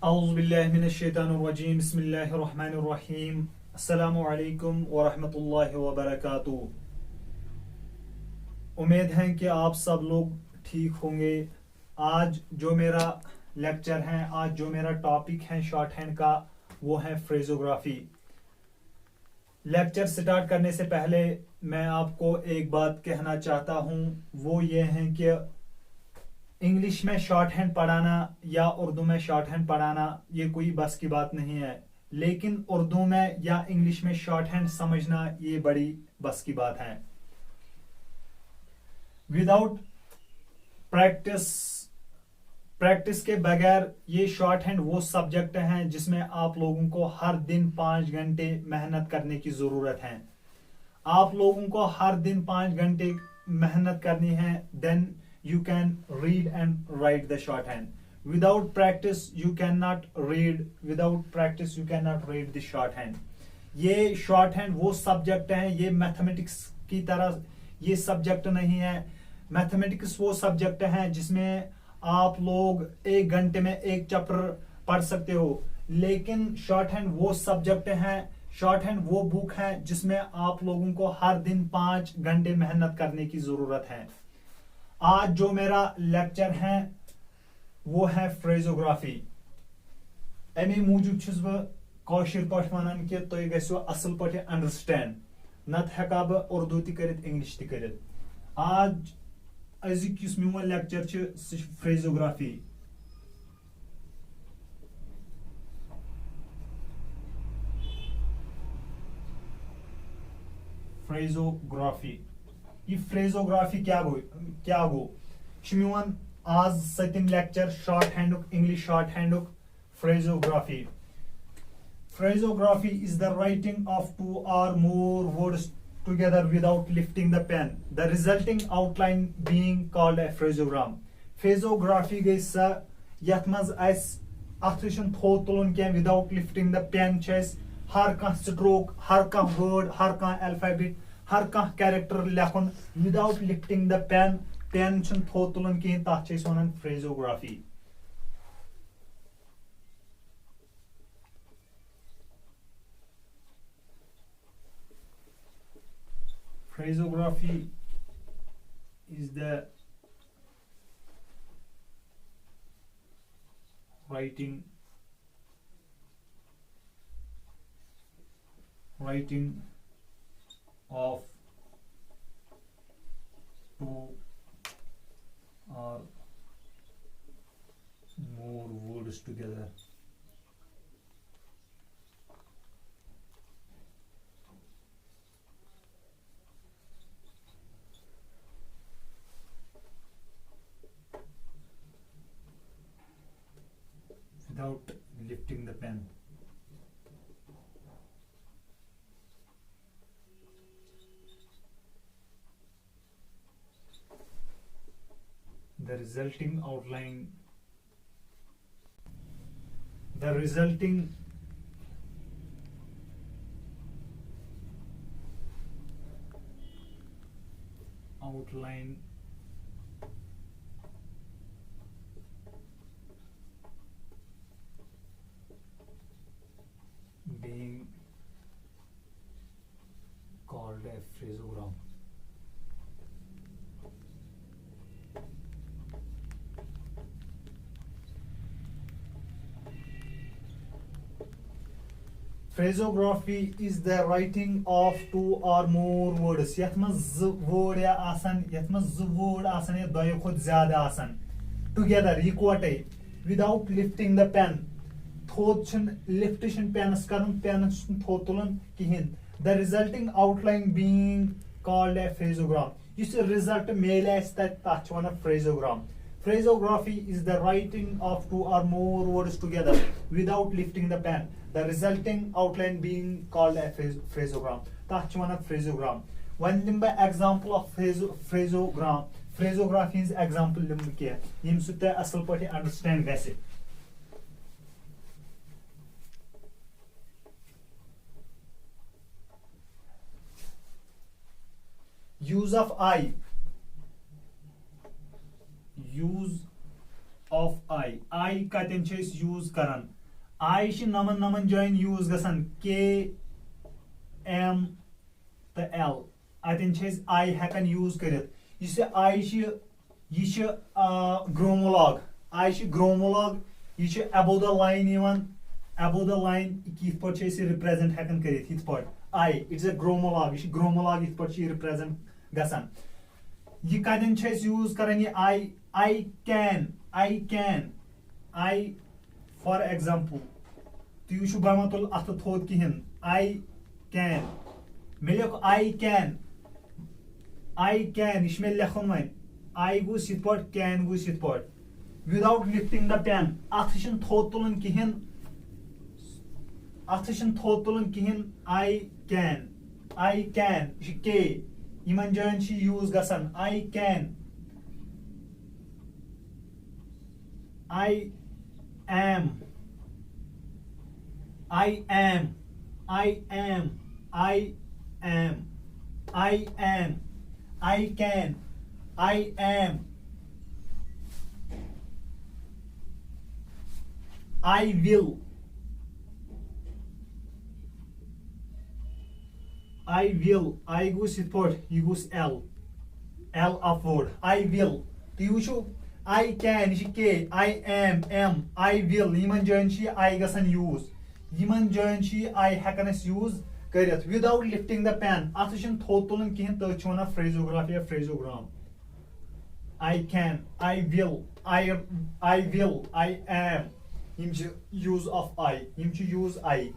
औज़ुबिल्लाहिमिनश्शैतानिर्रजीम बिस्मिल्लाहिर्रहमानिर्रहीम अस्सलामु अलैकुम व रहमतुल्लाहि व बरकातुहू। उम्मीद है कि आप सब लोग ठीक होंगे। आज जो मेरा लेक्चर है, आज जो मेरा टॉपिक है शॉर्ट हैंड का, वो है फ्रेजोग्राफी। लेक्चर स्टार्ट करने से पहले मैं आपको एक बात कहना चाहता हूँ, वो ये है कि इंग्लिश में शॉर्ट हैंड पढ़ाना या उर्दू में शॉर्ट हैंड पढ़ाना ये कोई बस की बात नहीं है, लेकिन उर्दू में या इंग्लिश में शॉर्ट हैंड समझना ये बड़ी बस की बात है। विदाउट प्रैक्टिस के बगैर ये शॉर्ट हैंड वो सब्जेक्ट है जिसमें आप लोगों को हर दिन 5 घंटे मेहनत करने की जरूरत है। आप लोगों को हर दिन 5 घंटे मेहनत करनी है, then you can read and write the shorthand. Without practice you cannot read, without practice you cannot read the shorthand. ये shorthand वो सब्जेक्ट है, ये मैथमेटिक्स की तरह ये सब्जेक्ट नहीं है। मैथमेटिक्स वो सब्जेक्ट है जिसमें आप लोग 1 घंटे में एक चैप्टर पढ़ सकते हो, लेकिन शॉर्टहैंड वो सब्जेक्ट है, शॉर्टहैंड वो बुक है जिसमें आप लोगों को हर दिन 5 घंटे मेहनत करने की जरूरत है। आज जो मेरा लेक्चर है वो है फ्रेजोग्राफी। अमे मूजूब छुस बह कौशिर पठ वनान कि तुम गो असल पे अंडरस्टैंड, नत हेका बह उर्दू ति करित इंग्लिश ति करित। आज अजुक युस मेन लेक्चर छ फ्रेजोग्राफी। फ्रेजोग्राफी ये फ्रेजोग्राफी क्या गो मेन आज सतम lecture shorthand English shorthand phraseography. Phraseography is the writing of 2 or more words together without lifting the pen, the resulting outline being called a phraseogram. फ्रेजोग्राफी गई सा यथ मज थोत तुलन क्या विदाउट लिफ्टिंग द पेन हर कह stroke, हर कह word, हर कह alphabet, हर कह कैरेक्टर लेखन without lifting the pen. Pen थोत तुलन कहें, तथ one phraseography. Phraseography is the writing of 2 or more words together without lifting the pen. The resulting outline being called a phraseogram. Phrasography is the writing of 2 or more words. यथ मज word या आसन, यथ मज word आसन या दो खुद ज्यादा आसन together इकवटे without lifting the pen. थोत छन लिफ्ट छन पेनस करन, पेनस थोत तुलन कहिन। The resulting outline being called a phraseogram. This result मेले तथ one phraseogram. Phrasography is the writing of 2 or more words together without lifting the pen, the resulting outline being called a phraseogram. Tach one phraseogram. One limba example of phraseogram. Phrasography is example limba क्या यम सुते असल पटे understand वैसे। Use of I. Use of I. I कतन use करन आई नमन नमन जाइन use गसान के M तो L अतन आई हेकन यूज करित इस आई यह ग्रोमोलॉग आई ग्रोमोलॉग यह अबो the line above the line कित पे रिप्रेजेंट हेकन करित यथ पे आई इट्स अ ग्रोमोलॉग यह ग्रोमोलॉग यथ पे रिप्रेजेंट गसान यह कतन यूज करान यह आई कैन आई फॉर एग्जांपल तुम बमा तुल अथ थोद कहें आई कैन मे लिख आई कैन यह मे लेखन वन आई गुस यथ पे कैन गुस यथ पे विदाउट लिफ्टिंग द पेन अथ थोद तुलन कहें थोद तुलन कहें आई कैन के इन जान यूज गसान I can I am I am I am I am I am I can I am I will I goes it port you goes L upward I will do you I can ke I am I will यमन जान I गसन use यमन जान I हेकन use करित without lifting the pen अथ थोद तुलन कहें तथ वन फ्रेजोग्राफी या phraseogram I can I will I am यम यूज ऑफ I यम use I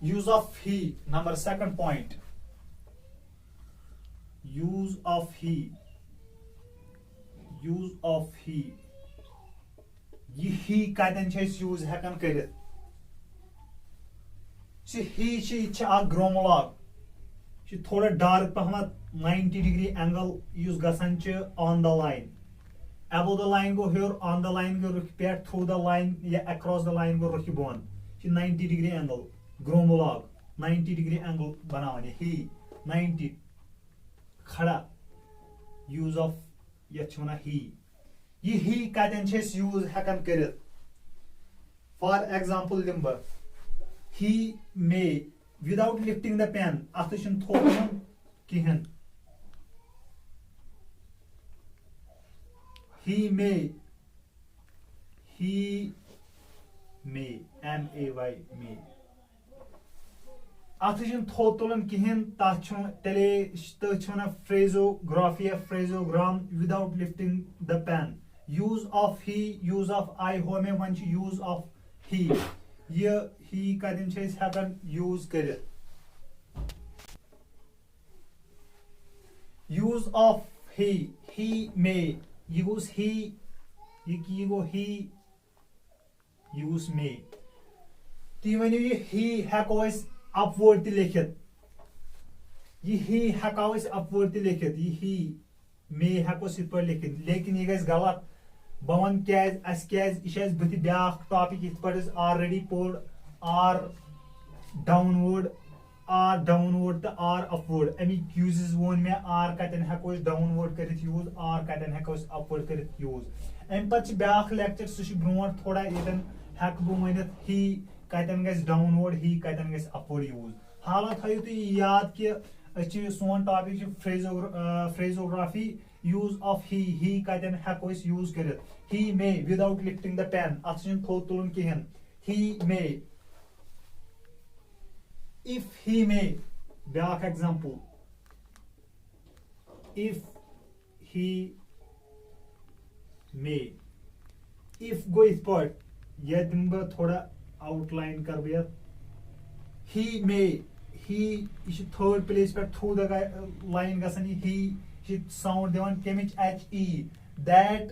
use of he number second point use of he ये he कतन यूज हेकन करित he ग्रोमोलॉग थोड़ा डार्क पहमत 90 डिग्री एंगल यूज गसान on the line above the line गो हेर ऑन द लाइन गो रुख पे थ्रू द लाइन या अक्रॉस द लाइन गो रुख बोन 90 degree angle grammalogue 90 degree angle बनावन ही 90 खड़ा यूज ऑफ यह वन ही कतन यूज हेकन करित फॉर एग्जांपल दिम बह he may without lifting the pen अथ थोद कहें he may M-A-Y may अथ थोद तुलन कहें तेले तना phraseography phraseogram without lifting the pen use of he use of I हो may one use of he यह ही कतन हेकन यूज कर यूज ऑफ ही मे यह गोस ही यह गो ही यूज मे तुम वनो यह ही हेको अपवर्ड त लिखित यह ही हेको अपवर्ड त लिखित यह ही मे हेको इत पे लिखित लेकिन यह गस गलत बह वन क्या बुथ ब्या टॉपिक इत पे ऑलरेडी पोर आर डाउनवर्ड तो आर अपवर्ड अमिक यूजेस वोन मे आर कतन हेको डाउनवर्ड कर यूज आर कतन हेको अपवर्ड कर यूज अम पे ब्या लेक्चर सह ब्रो थोड़ा ये हेक बह वन ही कतन गस डाउनवर्ड ही कतन गस अपवर्ड यूज हाल थो तुम याद कि सोन टॉपिक फ्रेजोग्राफी यूज ऑफ ही कतन हेको यूज कर ही may without lifting the pen अथ थोद तुलन कहें ही मे if he may back example if he may if go इस पर यह दिन बा थोड़ा आउटलाइन कर दिया he may he इस थर्ड प्लेस पर थ्रू द लाइन गसन he साउंड दिवान केमिच he that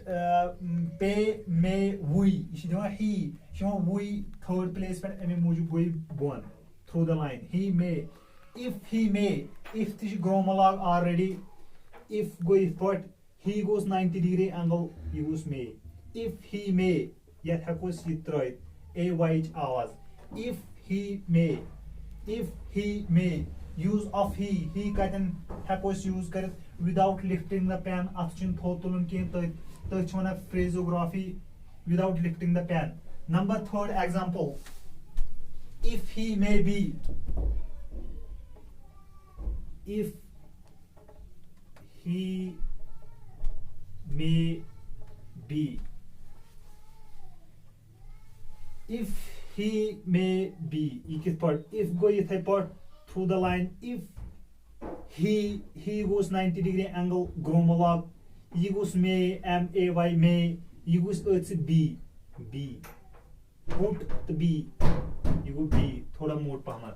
pay may we इस दिवान he we थर्ड प्लेस पर एमे मौजूद गोई बोन through the line he may if this gromolog already if go if but he goes 90 degree angle use may if he may yet hakos yitroid a white awaz if he may use of he कतन हेको use कर without lifting the pen अथ छिन थो तुलन कहीं तथ one फ्रेजोग्राफी without lifting the pen. Number third example, if he may be, if he may be, if he may be, if go yithe part through the line, if he goes 90 degree angle gromolog, he goes may, may, may, he goes it's b, put the b, you go b, thoda more pahmat.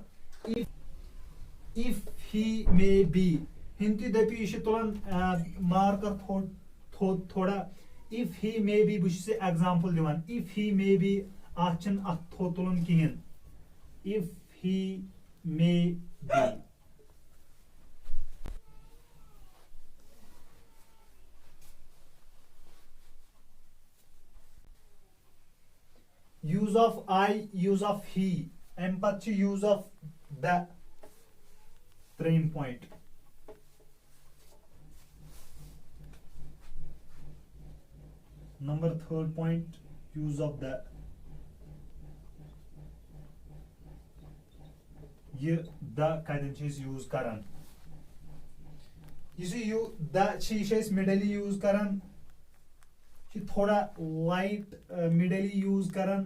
If he may be, hinti dapi ishi tulan marker thoda, if he may be, bush se example divan, if he may be, achan athotulan kihin, if he may be. Use of I, use of he, and use of the train point. Number third point, use of the. ये the कतन चीज use Karan you the चीज मिडली use करन थोड़ा light मिडली use करन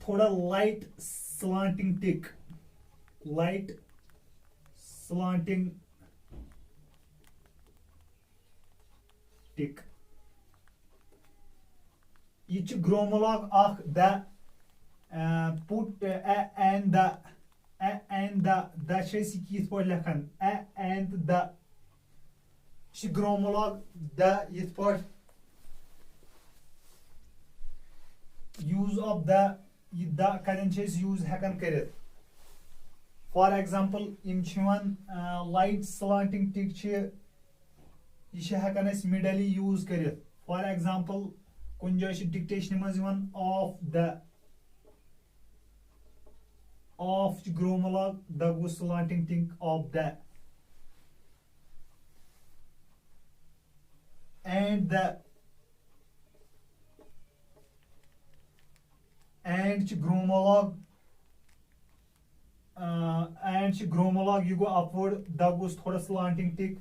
थोड़ा light slanting tick light slanting tick ये ग्रोमोलॉग आख the put and the chesi kith por lekhan and the she gromolog the yith por use of the kadan chase use hekan karit. For example im chhivan light slanting tick che ye she hekan as middle use karit. For example kun jay dictation maz yivan of gromolog the go slanting tick of the and gromolog you go upward the goes thoda slanting tick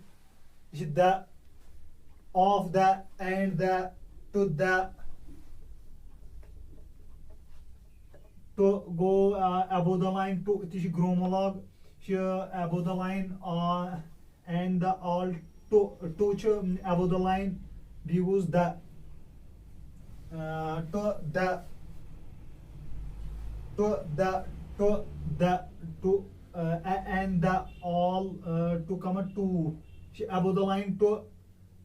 the of the and the to the to go above the line to it is gromolog here above the line and the all to above the line we use the to and the all to come to above the line to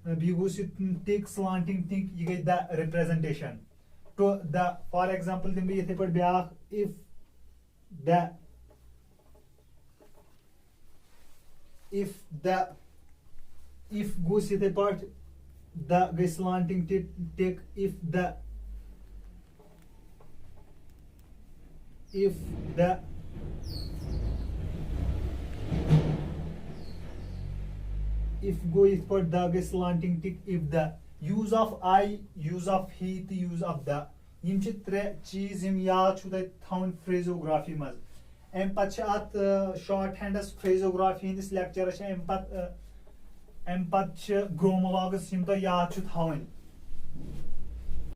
we use it take slanting thing you get the representation to the for example then we if goes the part the slanting take if go is for the slanting tick if the use of I, use of he, the use of the yim ch tre cheese im yaad chu that thaun phraseography maz em pat at short hand as phraseography in this lecture cha em pat gromologus im to yaad chu thaun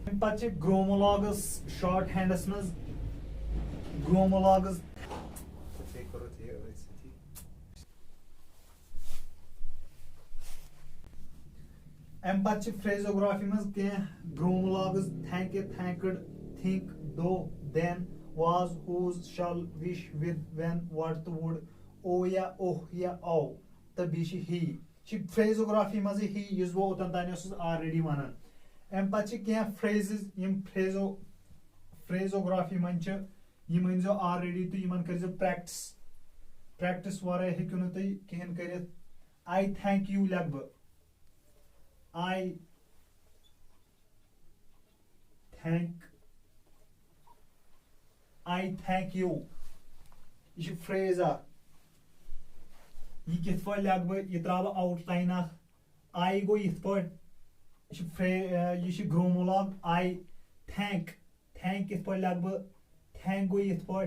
em pat gromologus short hand as maz gromologus em pat phraseography maz ke gromologus thank, think, though, then, was, whose, shall, wish, with, when, what, would, oh yeah, oh the bish he she phraseography maz he use wo utan tanios already vanan em pat ke phrases im phraseography manch yim inzo already to yiman karzo practice varay hekunu tai kehen karit I thank you lagba I thank you यह phrase यह कित पे लग बह यह त्रा outline आई गो इत पे यह ग्रोमोलॉग आई थैंक थैंक कित पे लग बह थैंक गो इत पे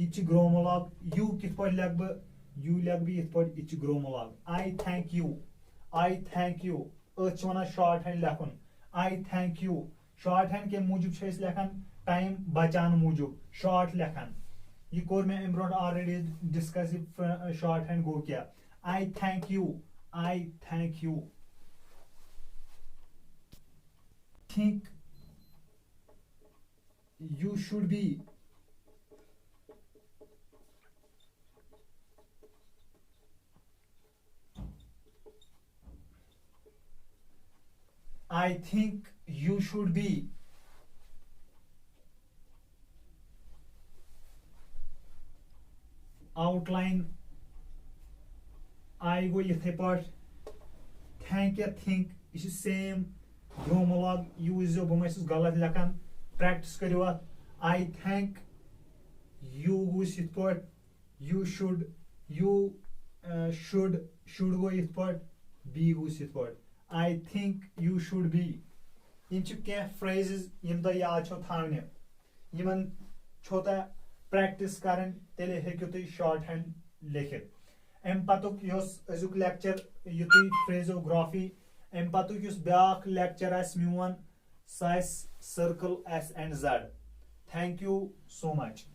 यह ग्रोमोलॉग यू कित पे लग बह यू लग बह इत पे यह ग्रोमोलॉग आई थैंक यू अथ वन शॉर्ट हैंड लेखन I thank you shorthand के मूजूब लेखन टाइम बचान मूजूब शॉर्ट लेखन यह कोर मे अम ब्रोट ऑलरेडी डिस्कस शॉर्ट हैंड गो क्या I thank you think you should be I think you should be. Outline I go yithe part. Thank ya think. This is same. Gromolog use yo bum esus galat lekan. Practice kariyo at. I thank you go sit part. You should go yith part. Be go sit part. I think you should be. इन कह phrases यम तुम याद छो थावने Yemen छो तुम practice करन तेले हेक्यो तुम short hand लिखित अम पतुक योस अजुक lecture युतुय फ्रेजोग्राफी अम पतुक use back lecture आस मियोन स circle S and Z thank you so much